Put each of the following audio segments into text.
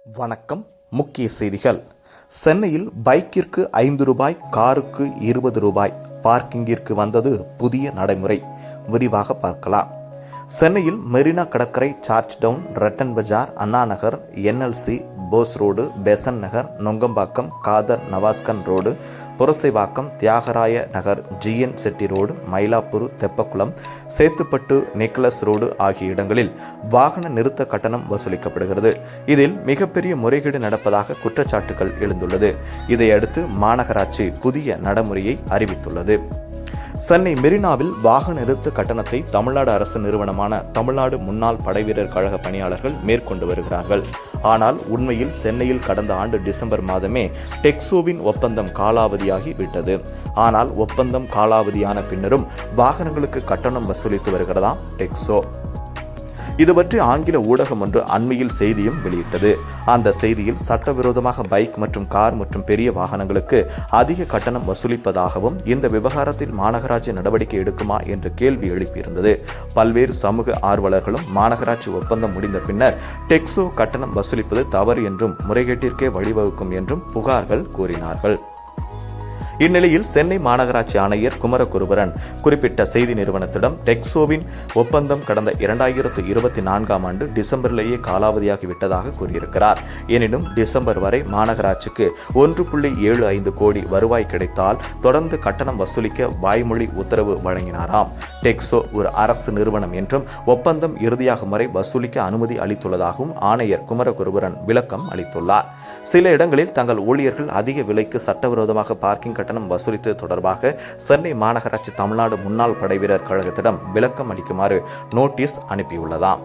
வணக்கம். முக்கிய செய்திகள். சென்னையில் பைக்கிற்கு 5 ரூபாய், காருக்கு 20 ரூபாய் பார்க்கிங்கிற்கு வந்தது புதிய நடைமுறை. விரிவாக பார்க்கலாம். சென்னையில் மெரினா கடற்கரை, charge Town, Ratan Bazaar, Anna Nagar, NLC, Bose road, Besant நகர், நொங்கம்பாக்கம், Kader Nawaz Khan road, Purasaiwakkam, Thyagaraya Nagar, GN Chetty road, Mylapore, Teppakulam, Chetpet, Nicholas road ஆகிய இடங்களில் வாகன நிறுத்த கட்டணம் வசூலிக்கப்படுகிறது. இதில் மிகப்பெரிய முறைகேடு நடப்பதாக குற்றச்சாட்டுகள் எழுந்துள்ளது. இதையடுத்து மாநகராட்சி புதிய நடைமுறையை அறிவித்துள்ளது. சென்னை மெரினாவில் வாகன நிறுத்த கட்டணத்தை தமிழ்நாடு அரசு நிறுவனமான தமிழ்நாடு முன்னாள் படைவீரர் கழக பணியாளர்கள் மேற்கொண்டு வருகிறார்கள். ஆனால் உண்மையில் சென்னையில் கடந்த ஆண்டு டிசம்பர் மாதமே டெக்ஸோவின் ஒப்பந்தம் காலாவதியாகி விட்டது. ஆனால் ஒப்பந்தம் காலாவதியான பின்னரும் வாகனங்களுக்கு கட்டணம் வசூலித்து வருகிறதாம் டெக்ஸோ. இது பற்றி ஆங்கில ஊடகம் ஒன்று அண்மையில் செய்தியும் வெளியிட்டது. அந்த செய்தியில் சட்டவிரோதமாக பைக் மற்றும் கார் மற்றும் பெரிய வாகனங்களுக்கு அதிக கட்டணம் வசூலிப்பதாகவும் இந்த விவகாரத்தில் மாநகராட்சி நடவடிக்கை எடுக்குமா என்று கேள்வி எழுப்பியிருந்தது. பல்வேறு சமூக ஆர்வலர்களும் மாநகராட்சி ஒப்பந்தம் முடிந்த பின்னர் டெக்ஸோ கட்டணம் வசூலிப்பது தவறு என்றும் முறைகேட்டிற்கே வழிவகுக்கும் என்றும் புகார்கள் கூறினார்கள். இந்நிலையில் சென்னை மாநகராட்சி ஆணையர் குமரகுருபரன் குறிப்பிட்ட செய்தி நிறுவனத்திடம் டெக்ஸோவின் ஒப்பந்தம் கடந்த 2024ஆம் ஆண்டு டிசம்பரிலேயே காலாவதியாகிவிட்டதாக கூறியிருக்கிறார். எனினும் டிசம்பர் வரை மாநகராட்சிக்கு 1.75 கோடி வருவாய் கிடைத்தால் தொடர்ந்து கட்டணம் வசூலிக்க வாய்மொழி உத்தரவு வழங்கினாராம். டெக்ஸோ ஒரு அரசு நிறுவனம் என்றும் ஒப்பந்தம் இறுதியாகும் வரை வசூலிக்க அனுமதி அளித்துள்ளதாகவும் ஆணையர் குமரகுருபரன் விளக்கம் அளித்துள்ளார். சில இடங்களில் தங்கள் ஊழியர்கள் அதிக விலைக்கு சட்டவிரோதமாக பார்க்கிங் கட்டணம் வசூலித்தது தொடர்பாக சென்னை மாநகராட்சி தமிழ்நாடு முன்னாள் படைவீரர் கழகத்திடம் விளக்கம் அளிக்குமாறு நோட்டீஸ் அனுப்பியுள்ளதாம்.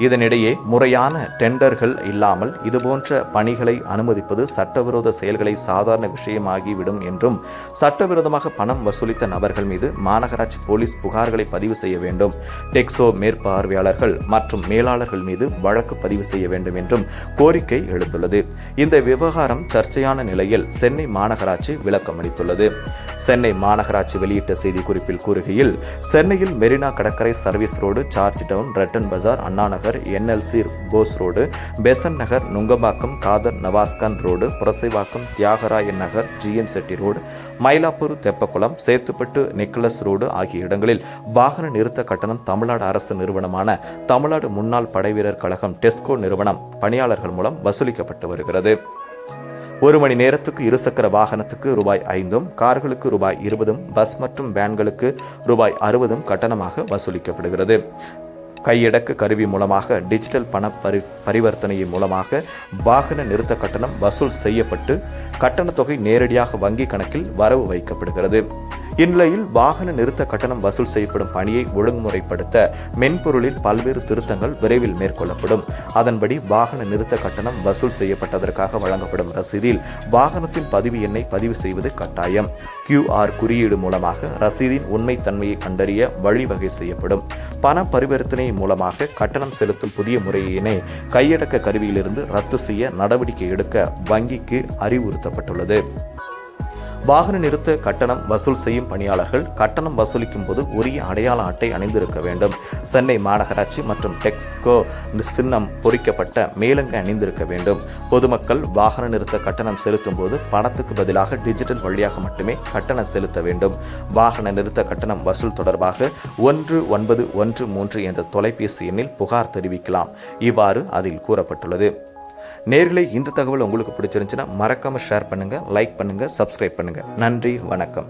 இதனிடையே முறையான டெண்டர்கள் இல்லாமல் இதுபோன்ற பணிகளை அனுமதிப்பது சட்டவிரோத செயல்களை சாதாரண விஷயமாகிவிடும் என்றும் சட்டவிரோதமாக பணம் வசூலித்த நபர்கள் மீது மாநகராட்சி போலீஸ் புகார்களை பதிவு செய்ய வேண்டும், டெக்ஸோ மேற்பார்வையாளர்கள் மற்றும் மேலாளர்கள் மீது வழக்கு பதிவு செய்ய வேண்டும் என்றும் கோரிக்கை எழுந்துள்ளது. இந்த விவகாரம் சர்ச்சையான நிலையில் சென்னை மாநகராட்சி விளக்கம் அளித்துள்ளது. சென்னை மாநகராட்சி வெளியிட்ட செய்திக்குறிப்பில் கூறுகையில், சென்னையில் மெரினா கடற்கரை, service road, George Town, Ratan Bazaar, Anna Nagar, NLC, Bose road, Besant Nagar, Nungambakkam, Khader Nawaz Khan road, Purasaiwakkam, Thyagaraya Nagar, GN Chetty road, Mylapore, Teppakulam, Chetpet, Nicholas road ஆகிய இடங்களில் வாகன நிறுத்த கட்டணம் தமிழ்நாடு அரசு நிறுவனமான தமிழ்நாடு முன்னாள் படைவீரர் கழகம் டெஸ்கோ நிறுவனம் பணியாளர்கள் மூலம் வசூலிக்கப்பட்டு வருகிறது. 1 மணி நேரத்துக்கு இருசக்கர வாகனத்துக்கு ரூபாய் 5, கார்களுக்கு ரூபாய் 20, பஸ் மற்றும் வேன்களுக்கு ரூபாய் 60 கட்டணமாக வசூலிக்கப்படுகிறது. கையடக்க கருவி மூலமாக டிஜிட்டல் பண பரிவர்த்தனையின் மூலமாக வாகன நிறுத்த கட்டணம் வசூல் செய்யப்பட்டு கட்டண தொகை நேரடியாக வங்கி கணக்கில் வரவு வைக்கப்படுகிறது. இந்நிலையில் வாகன நிறுத்த கட்டணம் வசூல் செய்யப்படும் பணியை ஒழுங்குமுறைப்படுத்த மென்பொருளில் பல்வேறு திருத்தங்கள் விரைவில் மேற்கொள்ளப்படும். அதன்படி வாகன நிறுத்த கட்டணம் வசூல் செய்யப்பட்டதற்காக வழங்கப்படும் ரசீதில் வாகனத்தின் பதிவு எண்ணை பதிவு செய்வது கட்டாயம். QR குறியீடு மூலமாக ரசீதின் உண்மை தன்மையை கண்டறிய வழிவகை செய்யப்படும். பண பரிவர்த்தனை மூலமாக கட்டணம் செலுத்தும் புதிய முறையினை கையடக்க கருவியிலிருந்து ரத்து செய்ய நடவடிக்கை எடுக்க வங்கிக்கு அறிவுறுத்தப்பட்டுள்ளது. வாகன நிறுத்த கட்டணம் வசூல் செய்யும் பணியாளர்கள் கட்டணம் வசூலிக்கும் போது உரிய அடையாள அட்டை அணிந்திருக்க வேண்டும். சென்னை மாநகராட்சி மற்றும் டெக்ஸ்கோ சின்னம் பொறிக்கப்பட்ட மேலங்கை அணிந்திருக்க வேண்டும். பொதுமக்கள் வாகன நிறுத்த கட்டணம் செலுத்தும் போது பணத்துக்கு பதிலாக டிஜிட்டல் வழியாக மட்டுமே கட்டணம் செலுத்த வேண்டும். வாகன நிறுத்த கட்டணம் வசூல் தொடர்பாக 1913 என்ற தொலைபேசி எண்ணில் புகார் தெரிவிக்கலாம். இவ்வாறு அதில் கூறப்பட்டுள்ளது. நேயர்களே, இந்த தகவல் உங்களுக்கு பிடிச்சிருந்துச்சுன்னா மறக்காம ஷேர் பண்ணுங்க, லைக் பண்ணுங்க, சப்ஸ்கிரைப் பண்ணுங்க. நன்றி, வணக்கம்.